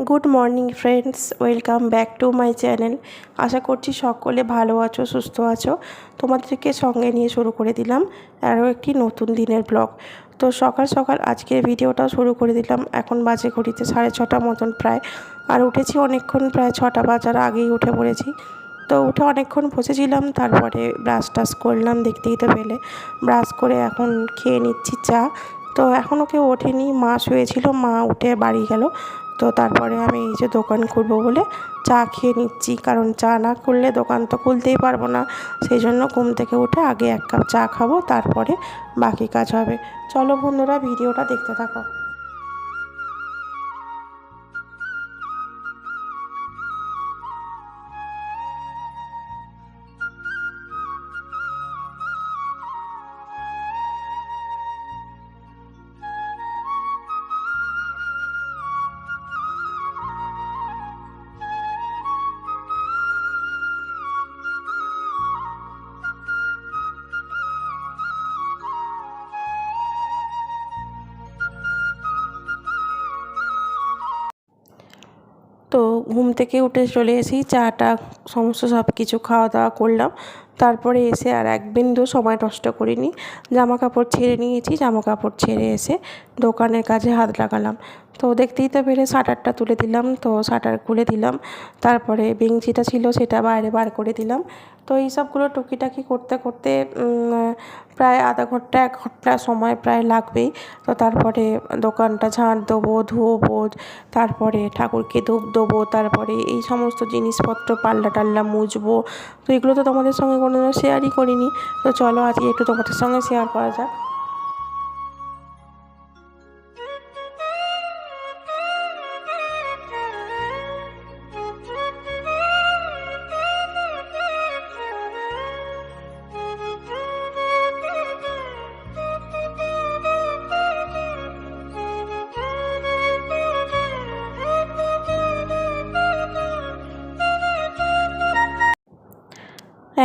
Good morning friends, welcome back to my channel. আশা করছি সকলে ভালো আছো, সুস্থ আছো। তোমাদেরকে সঙ্গে নিয়ে শুরু করে দিলাম আরও একটি নতুন দিনের ব্লগ। তো সকাল সকাল আজকের ভিডিওটাও শুরু করে দিলাম। এখন বাজে ঘড়িতে 6:30 মতন প্রায়। আর উঠেছি অনেকক্ষণ, প্রায় 6টা বাজার আগেই উঠে পড়েছি। তো উঠে অনেকক্ষণ বসেছিলাম, তারপরে ব্রাশ টাশ করলাম, দেখতেই তো পেলে। ব্রাশ করে এখন খেয়ে নিচ্ছি চা। তো এখনও কেউ ওঠেনি, মা শুয়েছিল, মা উঠে বাড়ি গেল। তো তারপরে আমি এই যে দোকান খুলবো বলে চা খেয়ে নিচ্ছি, কারণ চা না করলে দোকান তো খুলতেই পারবো না। সেই জন্য ঘুম থেকে উঠে আগে 1 কাপ চা খাবো, তারপরে বাকি কাজ হবে। চলো বন্ধুরা, ভিডিওটা দেখতে থাকো। তো ঘুম থেকে উঠে চলে এসেছি, চাটা সমস্ত সব কিছু খাওয়া দাওয়া করলাম। তারপরে এসে আর এক বিন্দু সময় নষ্ট করিনি, জামা কাপড় ছেড়ে নিয়েছি। জামা কাপড় ছেড়ে এসে দোকানের কাজে হাত লাগালাম। তো দেখতেই তো পেরে শাটারটা তুলে দিলাম, তো শাটার খুলে দিলাম। তারপরে বেঞ্চিটা ছিল সেটা বাইরে বার করে দিলাম। তো এই সবগুলো টুকিটাকি করতে করতে প্রায় আধা ঘন্টা 1 ঘন্টা সময় প্রায় লাগবেই। তো তারপরে দোকানটা ঝাঁট দেবো, ধুবো, তারপরে ঠাকুরকে ধূপ দেবো, তারপরে এই সমস্ত জিনিসপত্র পাল্লা টাল্লা মুছবো। তো এগুলো তো তোমাদের সঙ্গে কোনোদিনও শেয়ারই করিনি। তো চলো আজকে একটু তোমাদের সঙ্গে শেয়ার করা যাক।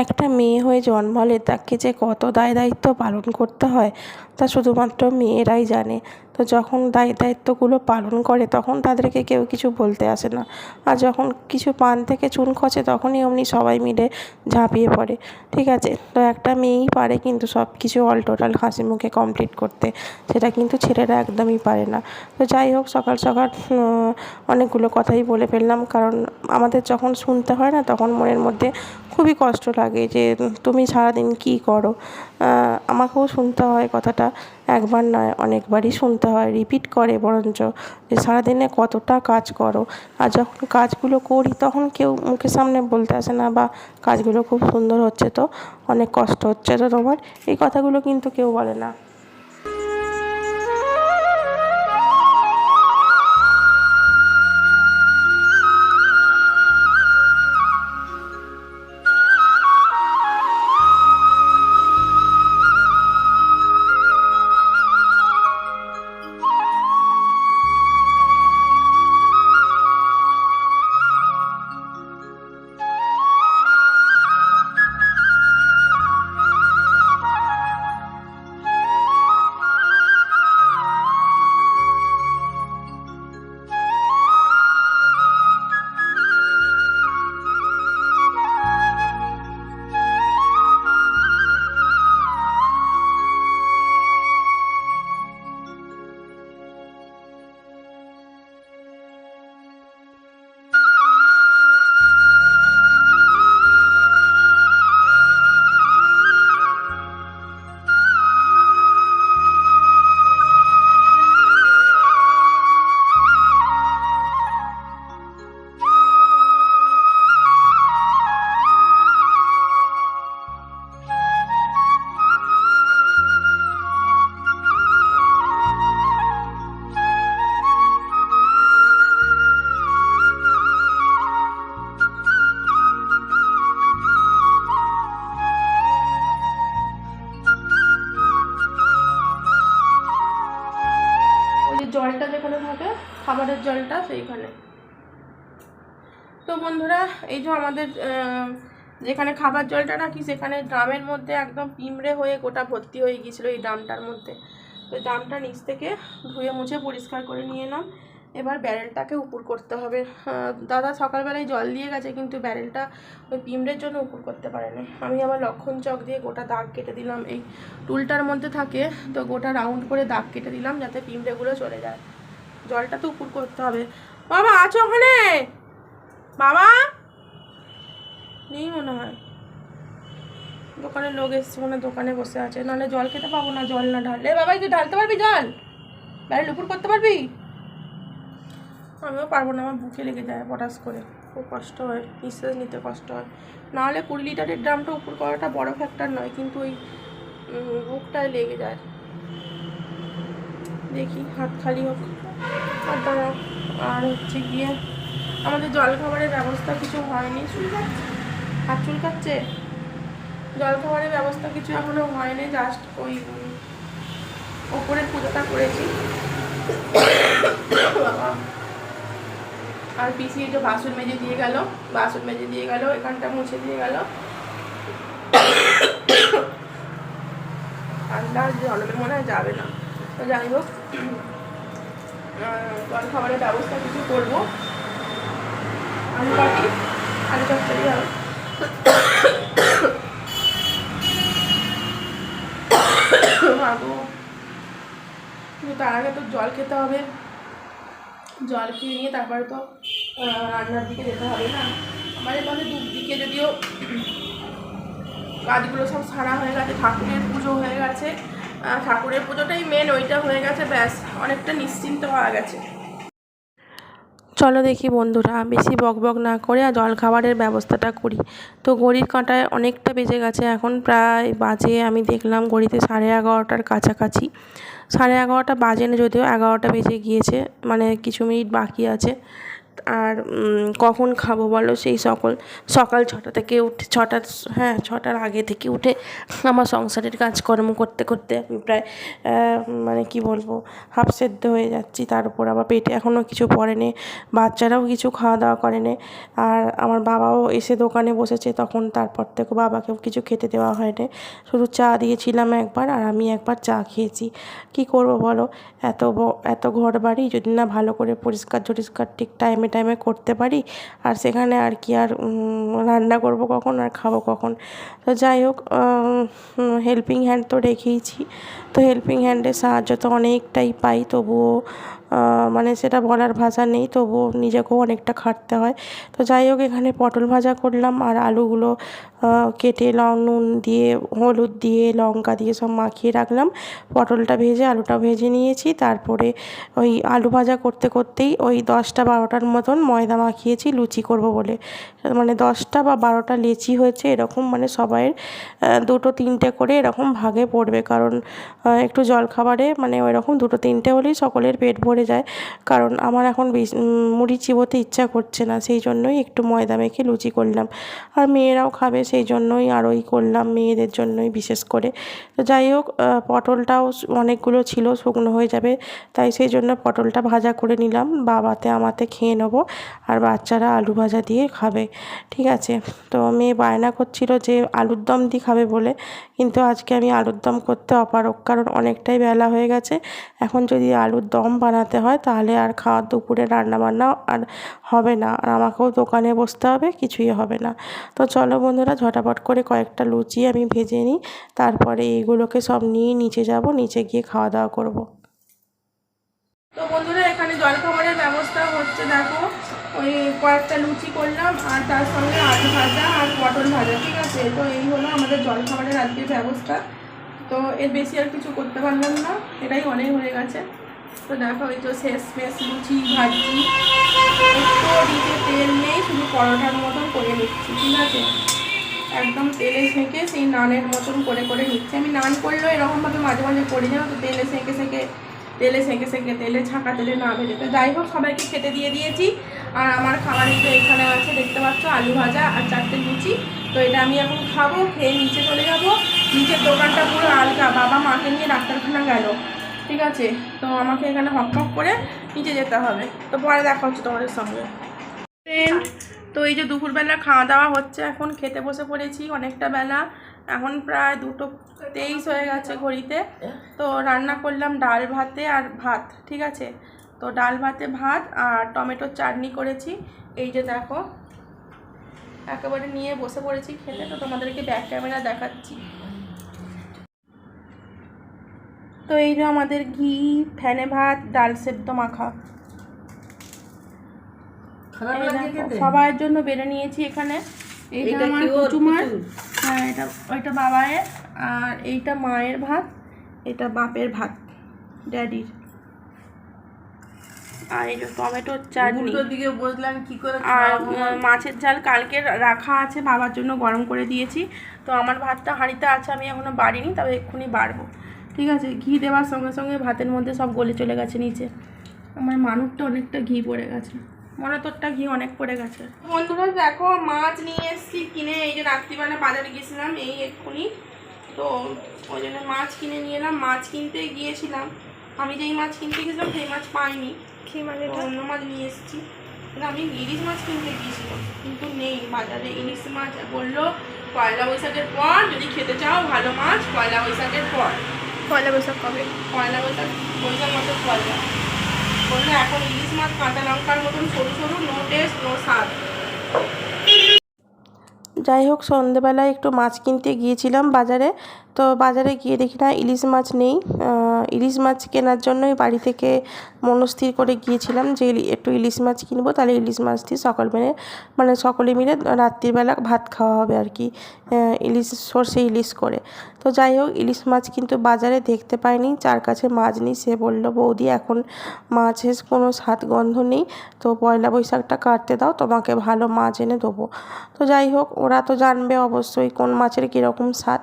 একটা মেয়ে হয়ে জন্মালে তাকে যে কত দায় দায়িত্ব পালন করতে হয় তা শুধুমাত্র মেয়েরাই জানে। তো যখন দায়িত্বগুলো পালন করে তখন তাদেরকে কেউ কিছু বলতে আসে না। আর যখন কিছু পান থেকে চুন খসে তখনই অমনি সবাই মিলে ঝাঁপিয়ে পড়ে। ঠিক আছে, তো একটা মেয়েই পারে কিন্তু সব কিছু অল টোটাল হাসি মুখে কমপ্লিট করতে, সেটা কিন্তু ছেলেরা একদমই পারে না। তো যাই হোক, সকাল সকাল অনেকগুলো কথাই বলে ফেললাম, কারণ আমাদের যখন শুনতে হয় না তখন মনের মধ্যে খুবই কষ্ট লাগে যে তুমি সারাদিন কী করো। আমাকেও শুনতে হয় কথাটা, একবার নয় অনেকবারই শুনতে হয়, রিপিট করে বরঞ্চ, যে সারাদিনে কতটা কাজ করো। আর যখন কাজগুলো করি তখন কেউ মুখের সামনে বলতে আসে না, বা কাজগুলো খুব সুন্দর হচ্ছে তো, অনেক কষ্ট হচ্ছে তো তোমার, এই কথাগুলো কিন্তু কেউ বলে না। জলটা যেখানে থাকে, খাবারের জলটা সেইখানে। তো বন্ধুরা, এই যে আমাদের যেখানে খাবার জলটা রাখি সেখানে ড্রামের মধ্যে একদম পিঁমড়ে হয়ে গোটা ভর্তি হয়ে গিয়েছিলো এই ড্রামটার মধ্যে। তো ড্রামটা নিচ থেকে ধুয়ে মুছে পরিষ্কার করে নিয়ে এলাম। এবার ব্যারেলটাকে উপর করতে হবে। দাদা সকালবেলায় জল দিয়ে গেছে, কিন্তু ব্যারেলটা ওই পিঁমড়ের জন্য উপর করতে পারেনি। আমি আবার লক্ষণ চক দিয়ে গোটা দাগ কেটে দিলাম, এই টুলটার মধ্যে থাকে তো গোটা রাউন্ড করে দাগ কেটে দিলাম যাতে পিঁমড়েগুলো চলে যায়। জলটা তো উপর করতে হবে। বাবা আছো ওখানে? বাবা নেই মনে হয়, দোকানের লোক এসছে, মানে দোকানে বসে আছে, নাহলে জল খেতে পাবো না জল না ঢাললে। বাবা তুই ঢালতে পারবি জল? ব্যারেল উপর করতে পারবি? আমিও পারবো না, আমার বুকে লেগে যায় পটাশ করে, খুব কষ্ট হয়, নিঃশ্বাস নিতে কষ্ট হয়। নাহলে 20 লিটারের ড্রামটা উপর করাটা বড় ফ্যাক্টর নয়, কিন্তু ওই বুকটায় লেগে যায়। দেখি হাত খালি হোক। আর হচ্ছে গিয়ে আমাদের জল খাবারের ব্যবস্থা কিছু হয়নি। হাত চুলকাচ্ছে। জল খাবারের ব্যবস্থা কিছু এখনো হয়নি, জাস্ট ওই ওপরের পুজোটা করেছি। আর পিসি একটু বাসন মেজে দিয়ে গেল, এখানটা মুছে দিয়ে গেল। ঠান্ডা জলমে মনে হয় যাবে না, তো যাই হোক জল খাবারের ব্যবস্থা কিছু করবো। আলু চচ্চড়ি হবে। ভাবো তার আগে তো জল খেতে হবে, জল খেয়ে নিয়ে তারপরে তো রান্নার দিকে যেতে হবে না। আমার এখানে দুদিকে যদিও কাজগুলো সব সারা হয়ে গেছে, ঠাকুরের পুজো হয়ে গেছে, ঠাকুরের পুজোটাই মেন, ওইটা হয়ে গেছে, ব্যাস অনেকটা নিশ্চিন্ত হওয়া গেছে। চলো দেখি বন্ধুরা, বেশি বকবক না করে আর জল খাবারের ব্যবস্থাটা করি। তো ঘড়ির কাঁটায় অনেকটা বেজে গেছে, এখন প্রায় বাজে আমি দেখলাম ঘড়িতে 11:30টার কাছাকাছি। 11:30 বাজে না, যদিও 11টা বেজে গিয়েছে, মানে কিছু মিনিট বাকি আছে। আর কখন খাবো বলো, সেই সকাল 6টা থেকে উঠে 6টার আগে থেকে উঠে আমার সংসারের কাজকর্ম করতে করতে আমি প্রায় মানে কি বলবো হাফ সেদ্ধ হয়ে যাচ্ছি। তার উপর আবার পেটে এখনও কিছু পড়েনি, বাচ্চারাও কিছু খাওয়া দাওয়া করেনি। আর আমার বাবাও এসে দোকানে বসেছে, তখন তারপর থেকে বাবাকেও কিছু খেতে দেওয়া হয়নি, শুধু চা দিয়েছিলাম একবার, আর আমি একবার চা খেয়েছি। কি করব বলো, এত ঘর বাড়ি যদি না ভালো করে পরিষ্কার ঠিক টাইমে করতে পারি, আর সেখানে আর কি আর রান্না করব কখন আর খাবো কখন। তো যাই হোক, হেল্পিং হ্যান্ড তো রেখেইছি, তো হেল্পিং হ্যান্ডের সাহায্য তো অনেকটাই পাই, তবুও মানে সেটা বলার ভাষা নেই, তবুও নিজেকেও অনেকটা খাটতে হয়। তো যাই হোক, এখানে পটল ভাজা করলাম, আর আলুগুলো কেটে নুন দিয়ে হলুদ দিয়ে লঙ্কা দিয়ে সব মাখিয়ে রাখলাম। পটলটা ভেজে আলুটা ভেজে নিয়েছি, তারপরে ওই আলু ভাজা করতে করতেই ওই 10টা 12টার মতন ময়দা মাখিয়েছি লুচি করব বলে, মানে 10টা বা 12টা লেচি হয়েছে এরকম, মানে সবাইয়ের 2টো 3টে করে এরকম ভাগে পড়বে, কারণ একটু জলখাবারে মানে ওই রকম 2টো 3টে হলেই সকলের পেট ভরে যায়। কারণ আমার এখন মুড়ি চিবোতে ইচ্ছা করছে না, সেই জন্যই একটু ময়দা মেখে লুচি করলাম। আর মেয়েরাও খাবে সেই জন্যই আরোই করলাম, মেয়েদের জন্যই বিশেষ করে। তো যাই হোক, পটলটাও অনেকগুলো ছিল, শুকনো হয়ে যাবে, তাই সেই জন্য পটলটা ভাজা করে নিলাম, বাবাতে আমাতে খেয়ে নেবো, আর বাচ্চারা আলু ভাজা দিয়ে খাবে। ঠিক আছে, তো মেয়ে বায়না করছিল যে আলুর দম দিয়ে খাবে বলে, কিন্তু আজকে আমি আলুর দম করতে অপারগ, কারণ অনেকটাই বেলা হয়ে গেছে। এখন যদি আলুর দম বানাতে হয় তাহলে আর দুপুরে রান্নাবান্না আর হবে না, আর আমাকেও দোকানে বসতে হবে, কিছুই হবে না। তো চলো বন্ধুরা, ঝটাপট করে কয়েকটা লুচি আমি ভেজে নিই, তারপরে এইগুলোকে সব নিয়ে নিচে যাব, নিচে গিয়ে খাওয়া দাওয়া করব। তো বন্ধুরা, এখানে জলখাবারের ব্যবস্থা হচ্ছে, দেখো ওই কয়েকটা লুচি করলাম, আর তার সঙ্গে আলু ভাজা আর পটল ভাজা। ঠিক আছে, তো এই হলো আমাদের জলখাবারের আজকের ব্যবস্থা। তো এর বেশি আর কিছু করতে পারলাম না, এটাই অনেক হয়ে গেছে। তো দেখো এই তো শেষমেশ লুচি ভাজি, একটু দিতে তেল নেই, শুধু পরোটার মতন করে নিচ্ছি। ঠিক আছে, একদম তেলে সেঁকে সেই নানের মতন করে করে নিচ্ছি। আমি নান করলেও এরকমভাবে মাঝে মাঝে করি, জানো তো, তেলে সেঁকে তেলে ছাঁকা তেলে না ভেজে। তো যাই হোক, সবাইকে খেতে দিয়ে দিয়েছি, আর আমার খাবার তো এখানে আছে, দেখতে পাচ্ছ, আলু ভাজা আর 4টে লুচি। তো এটা আমি এখন খাবো, খেয়ে নিচে চলে যাবো। নিচের দোকানটা পুরো আলগা, বাবা মাকে নিয়ে ডাক্তারখানা গেল। ঠিক আছে, তো আমাকে এখানে হক করে নিচে যেতে হবে। তো পরে দেখা হচ্ছে তোমাদের সঙ্গে। তো এই যে দুপুরবেলা খাওয়া দাওয়া হচ্ছে, এখন খেতে বসে পড়েছি, অনেকটা বেলা, এখন প্রায় 2:23 হয়ে গেছে ঘড়িতে। তো রান্না করলাম ডাল ভাতে আর ভাত। ঠিক আছে, তো ডাল ভাতে ভাত আর টমেটোর চাটনি করেছি। এই যে দেখো একেবারে নিয়ে বসে পড়েছি খেতে। তো তোমাদেরকে ব্যাক ক্যামেরা দেখাচ্ছি। তো এই যে আমাদের ঘি, ফেনে ভাত, ডাল সেদ্ধ মাখা সবার জন্য বেড়ে নিয়েছি এখানে। এইটা আমার কুচুমার, হ্যাঁ এটা ওইটা বাবায়ের, আর এইটা মায়ের ভাত, এটা বাপের ভাত ড্যাডির। আর এই যে টমেটোর চাটনি দিকে বসলাম কি করে। আর মাছের ঝাল কালকে রাখা আছে, বাবার জন্য গরম করে দিয়েছি। তো আমার ভাতটা হাঁড়িতে আছে, আমি এখনো বাড়িনি, তবে এক্ষুনি বাড়বো। ঠিক আছে, ঘি দেওয়ার সঙ্গে সঙ্গে ভাতের মধ্যে সব গলে চলে গেছে নিচে। আমার মানুষটা অনেকটা ঘি পড়ে গেছে, মনে তোরটা ঘি অনেক পড়ে গেছে। বন্ধুরা দেখো মাছ নিয়ে এসেছি কিনে। এই যে রাত্রিবেলা বাজারে গেছিলাম এই এক্ষুনি, তো ওই জন্য মাছ কিনে নিয়ে এলাম। মাছ কিনতে গিয়েছিলাম, আমি যেই মাছ কিনতে গেছিলাম সেই মাছ পাইনি, সেই মাছ অন্য মাছ নিয়ে এসেছি। আমি ইলিশ মাছ কিনতে গিয়েছিলাম, কিন্তু নেই বাজারে ইলিশ মাছ। বললো পয়লা বৈশাখের পর যদি খেতে চাও ভালো মাছ, পয়লা বৈশাখের পর। পয়লা বৈশাখ কবে? পয়লা বৈশাখ, বৈশাখ মাসের পয়লা। বললো এখন ইলিশ মাছ কাঁচা লঙ্কার মতন সরু সরু, নো টেস্ট নো স্বাদ। যাই হোক সন্ধেবেলায় একটু মাছ কিনতে গিয়েছিলাম বাজারে। তো বাজারে গিয়ে দেখি না ইলিশ মাছ নেই। ইলিশ মাছ কেনার জন্যই বাড়ি থেকে মনস্থির করে গিয়েছিলাম যে একটু ইলিশ মাছ কিনবো, তাহলে ইলিশ মাছ দিয়ে সকলে মিলে রাত্রিবেলা ভাত খাওয়া হবে আর কি, ইলিশ সর্ষে ইলিশ করে। তো যাই হোক ইলিশ মাছ কিন্তু বাজারে দেখতে পাইনি, যার কাছে মাছ নেই সে বললো বৌদি এখন মাছের কোনো স্বাদ গন্ধ নেই, তো পয়লা বৈশাখটা কাটতে দাও, তোমাকে ভালো মাছ এনে দেবো। তো যাই হোক ওরা তো জানবে অবশ্যই কোন মাছের কীরকম স্বাদ।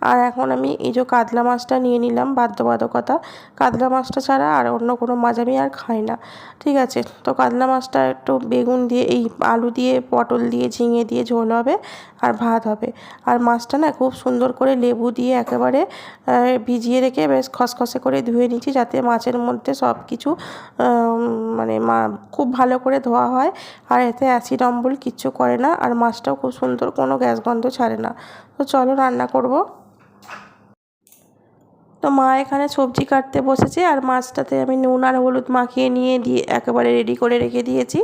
আর এখন আমি এই যে কাতলা মাছটা নিয়ে নিলাম, বাধ্যবাধকতা কাতলা মাছটা ছাড়া আর অন্য কোনো মাছ আমি আর খাই না। ঠিক আছে, তো কাতলা মাছটা একটু বেগুন দিয়ে, এই আলু দিয়ে, পটল দিয়ে, ঝিঙে দিয়ে ঝোল হবে আর ভাত হবে। আর মাছটা না খুব সুন্দর করে লেবু দিয়ে একেবারে ভিজিয়ে রেখে বেশ খসখসে করে ধুয়ে নিচ্ছি, যাতে মাছের মধ্যে সব কিছু মানে খুব ভালো করে ধোয়া হয়, আর এতে অ্যাসিড অম্বল কিচ্ছু করে না, আর মাছটাও খুব সুন্দর, কোনো গ্যাস গন্ধ ছাড়ে না। তো চলো রান্না করব। তো মা এখানে সবজি কাটতে বসেছে, আর মাছটাতে আমি নুন আর হলুদ মাখিয়ে দিয়ে একেবারে রেডি করে রেখে দিয়েছি।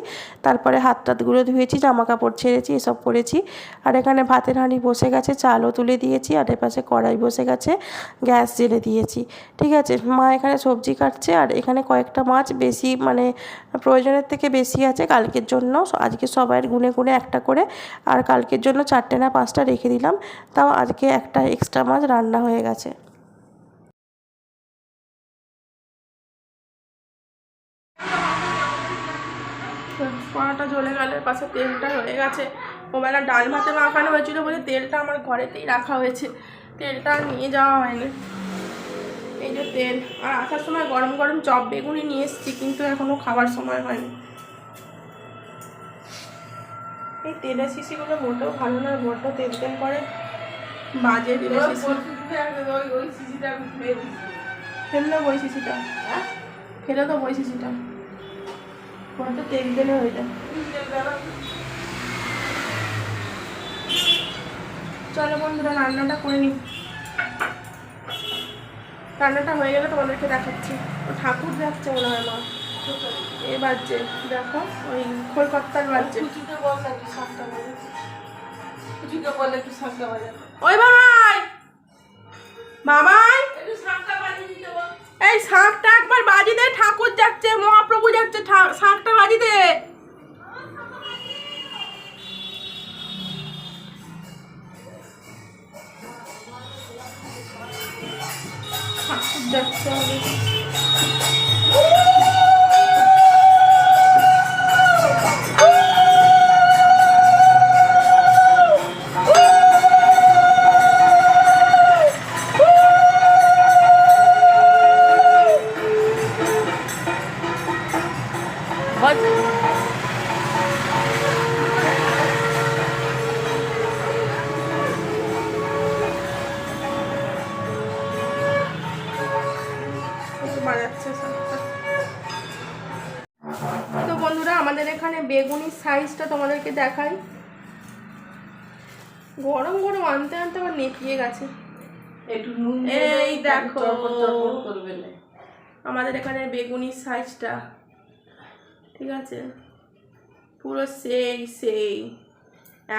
তারপরে হাত টাতগুলো ধুয়েছি, জামা কাপড় ছেড়েছি, এসব করেছি। আর এখানে ভাতের হাঁড়ি বসে গেছে, চালও তুলে দিয়েছি, আর এপাশে কড়াই বসে গেছে, গ্যাস জেলে দিয়েছি। ঠিক আছে, মা এখানে সবজি কাটছে, আর এখানে কয়েকটা মাছ বেশি মানে প্রয়োজনের থেকে বেশি আছে কালকের জন্য। আজকে সবাইয়ের গুনে গুনে একটা করে, আর কালকের জন্য 4টে না 5টা রেখে দিলাম, তাও আজকে একটা এক্সট্রা মাছ রান্না হয়ে গেছে। কড়াটা জ্বলে গেলে পাশে তেলটা হয়ে গেছে। ওবেলা ডাল ভাতে মাখানো হয়েছিল বলে তেলটা আমার ঘরেতেই রাখা হয়েছে, তেলটা নিয়ে যাওয়া হয়নি। এই যে তেল, আর আসার সময় গরম গরম চপ বেগুনি নিয়ে এসেছি, কিন্তু এখনও খাবার সময় হয়নি। এই তেলের শিশিগুলো মোটেও ভালো না, বড্ড তেল তেল করে, বাজে তেলের শিশি। ফেললো বই শিশিটা, ফেলে তো বই শিশিটা, কোনো তো তেল তেলে হয়ে যায়। চলো বন্ধুরা রান্নাটা করে নিই। রান্নাটা হয়ে গেলে তোমাদেরকে দেখাচ্ছি। ও ঠাকুর যাচ্ছে মনে হয় মা, এ বাজছে দেখো, ওই কলকাতার বাজছে। ওই ভাই বাবাই এই শাঁখটা একবার বাজি দে, ঠাকুর যাচ্ছে, মহাপ্রভু যাচ্ছে, শাঁখটা বাজি দে। ঠাকুর যাচ্ছে তো বন্ধুরা আমাদের এখানে বেগুনির সাইজটা তোমাদেরকে দেখাই। গরম গরম আনতে আনতে আবার নেতিয়ে গেছে। এই দেখো আমাদের এখানে বেগুনির সাইজটা ঠিক আছে, পুরো সেই সেই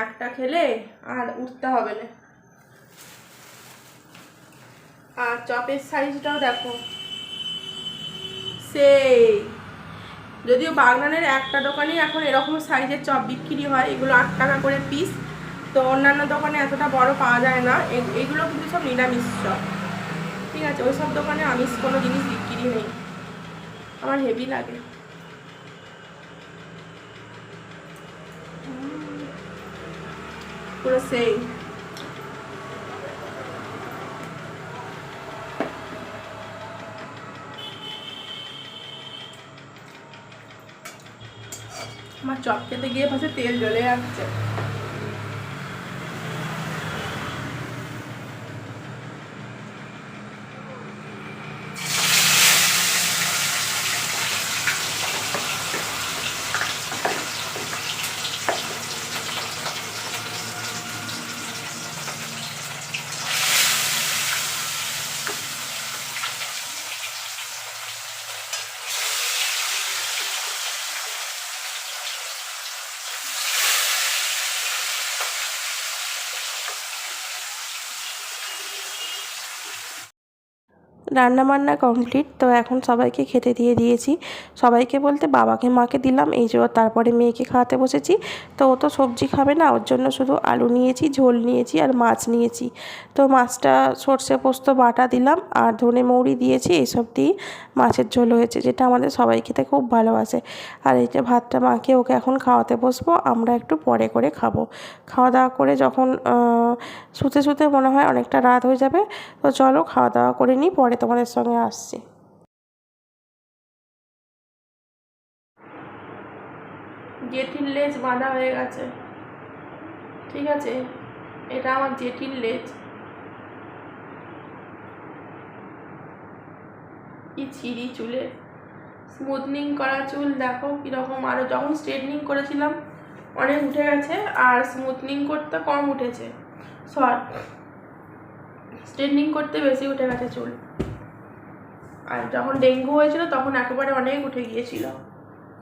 একটা খেলে আর উঠতে হবে না। আর চপের সাইজটাও দেখো সেই, যদিও বাগনানের একটা দোকানেই এখন এরকম সাইজের চপ বিক্রি হয়, এগুলো 8 টাকা করে পিস। তো অন্যান্য দোকানে এতটা বড় পাওয়া যায় না, এগুলো কিন্তু সব নিরামিষ চপ। ঠিক আছে, ওই সব দোকানে আমিষ কোনো জিনিস বিক্রি নেই। আমার হেভি লাগে। পুরো সেই। আমার চপ খেতে গিয়ে পাশে তেল জ্বলে যাচ্ছে। রান্নাবান্না কমপ্লিট। তো এখন সবাইকে খেতে দিয়ে দিয়েছি। সবাইকে বলতে বাবাকে মাকে দিলাম, এই যে তারপরে মেয়েকে খাওয়াতে বসেছি। তো ও তো সবজি খাবে না, ওর জন্য শুধু আলু নিয়েছি, ঝোল নিয়েছি আর মাছ নিয়েছি। তো মাছটা সর্ষে পোস্ত বাটা দিলাম আর ধনে মৌরি দিয়েছি, এইসব দিয়ে মাছের ঝোল হয়েছে, যেটা আমাদের সবাই খেতে খুব ভালোবাসে। আর এই যে ভাতটা মাখিয়ে ওকে এখন খাওয়াতে বসবো, আমরা একটু পরে করে খাবো। খাওয়া দাওয়া করে যখন শুতে শুতে মনে হয় অনেকটা রাত হয়ে যাবে। তো চলো খাওয়া দাওয়া করে নিই, পরে তোমাদের সঙ্গে আসছি। জেঠির লেজ বাঁধা হয়ে গেছে। ঠিক আছে, এটা আমার জেঠির লেজ। কি ছিঁড়ি চুলে, স্মুথনিং করা চুল দেখো কীরকম। আরও যখন স্ট্রেটনিং করেছিলাম অনেক উঠে গেছে, আর স্মুথনিং করতে কম উঠেছে, শর্ট স্ট্রেটনিং করতে বেশি উঠে গেছে চুল। আর যখন ডেঙ্গু হয়েছিল তখন একেবারে অনেক উঠে গিয়েছিল।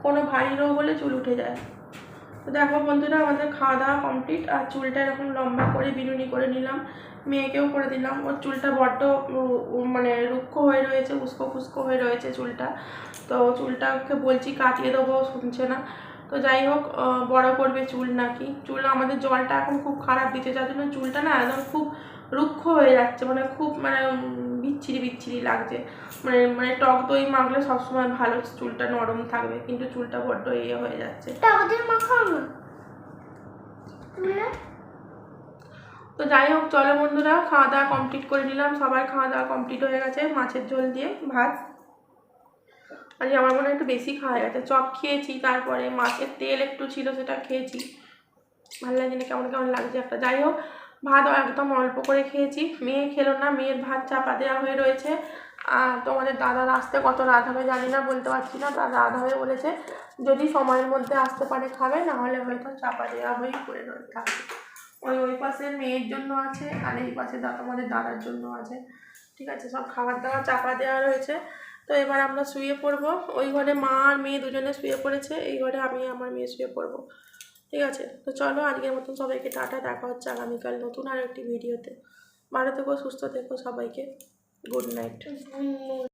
কোনো ভারী রোগ হলে চুল উঠে যায়। তো দেখো বন্ধুরা, আমাদের খাওয়া দাওয়া কমপ্লিট। আর চুলটা এরকম লম্বা করে বিনুনি করে নিলাম, মেয়েকেও করে দিলাম। ওর চুলটা বড্ড মানে রুক্ষ হয়ে রয়েছে, উস্কো ফুস্কো হয়ে রয়েছে চুলটা। তো চুলটাকে বলছি কাটিয়ে দেবো, শুনছে না। তো যাই হোক, বড় করবে চুল নাকি। চুল আমাদের জলটা এখন খুব খারাপ দিচ্ছে, যার জন্য চুলটা না একদম খুব রুক্ষ হয়ে যাচ্ছে, মানে খুব মানে বিচ্ছিরি বিচ্ছিরি লাগছে। মানে মানে টক দই মাখলে সবসময় ভালো, চুলটা নরম থাকবে, কিন্তু চুলটা বড্ড ইয়ে হয়ে যাচ্ছে। তো যাই হোক, চলো বন্ধুরা, খাওয়া দাওয়া কমপ্লিট করে নিলাম। সবার খাওয়া দাওয়া কমপ্লিট হয়ে গেছে, মাছের ঝোল দিয়ে ভাত। আজকে আমার মনে হয় একটু বেশি খাওয়া গেছে। চপ খেয়েছি, তারপরে মাছের তেল একটু ছিল, সেটা খেয়েছি। ভালো লাগে না, কেমন কেমন লাগছে একটা। যাই হোক, ভাত একদম অল্প করে খেয়েছি। মেয়ে খেলো না, মেয়ের ভাত চাপা দেওয়া হয়ে রয়েছে। আর তোমাদের দাদার আসতে কত রাত হবে জানি না, বলতে পারছি না। তার রাত হবে বলেছে, যদি সময়ের মধ্যে আসতে পারে খাবে, নাহলে হয়তো চাপা দেওয়া হয়েই পড়ে থাকবে। ওই পাশে মেয়ের জন্য আছে, আর এই পাশে তোমাদের দাদার জন্য আছে। ঠিক আছে, সব খাবার দাবার চাপা দেওয়া রয়েছে। তো এবার আমরা শুয়ে পড়বো। ওই ঘরে মা আর মেয়ে দুজনে শুয়ে পড়েছে, এই ঘরে আমি আমার মেয়ে শুয়ে পড়বো। ঠিক আছে, তো চলো আজকের মতন সবাইকে টাটা, দেখা হচ্ছে আগামীকাল নতুন আর একটি ভিডিওতে। ভালো থেকো, সুস্থ থেকো সবাইকে, গুড নাইট।